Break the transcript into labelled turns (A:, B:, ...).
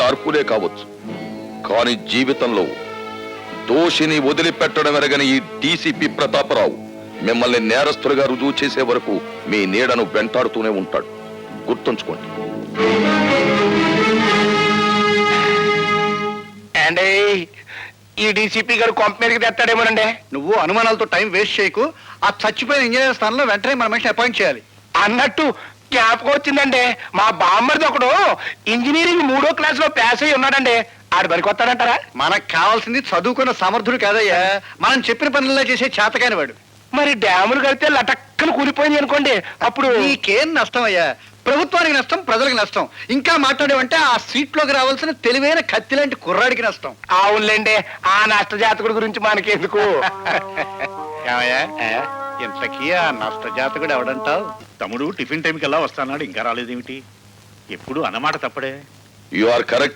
A: అర్హులే కావచ్చు, కానీ జీవితంలో దోషిని వదిలిపెట్టడం ఎరగని ఈ డీసీపీ ప్రతాపరావు మిమ్మల్ని నేరస్తులుగా రుజువు చేసే వరకు మీ నీడను వెంటాడుతూనే ఉంటాడు. గుర్తుంచుకోండి.
B: అండి ఈ డీసీపీ గారు కొంప మీదకి తెస్తాడేమోనండి.
C: నువ్వు అనుమానాలతో టైం వేస్ట్ చేయకు. ఆ చచ్చిపోయిన ఇంజనీర్ స్థానంలో వెంటనే మన మనిషిని అపాయింట్ చేయాలి.
B: అన్నట్టు జ్ఞాపకం వచ్చిందండి, మా బామ్మరిది ఒకడు ఇంజనీరింగ్ 3వ క్లాస్ లో పాస్ అయ్యి ఉన్నాడండి. ఆడు పనికి వస్తాడంటారా?
C: మనకు కావాల్సింది చదువుకున్న సమర్థుడు కాదయ్యా, మనం చెప్పిన పనుల్లో చేసే చేతకాని వాడు.
B: మరి డ్యాములు కడితే లటక్కన కూలిపోయింది అనుకోండి, అప్పుడు
C: నీకేం నష్టం అయ్యా? ప్రభుత్వానికి నష్టం, ప్రజలకు నష్టం. ఇంకా మాట్లాడేవంటే ఆ సీట్లోకి రావాల్సిన తెలివైన కత్తి లాంటి కుర్రాడికి నష్టం.
B: అవునులేండి, ఆ నష్ట జాతకుడి గురించి మనకెందుకు.
C: ఏమయ్యా, ఇంతకీ ఆ నష్ట జాతకుడు ఎవడంటావు?
D: తమ్ముడు టిఫిన్ టైంకి ఎలా వస్తాన్నాడు, ఇంకా రాలేదేమిటి? ఎప్పుడు అన్నమాట తప్పడే.
A: You are correct.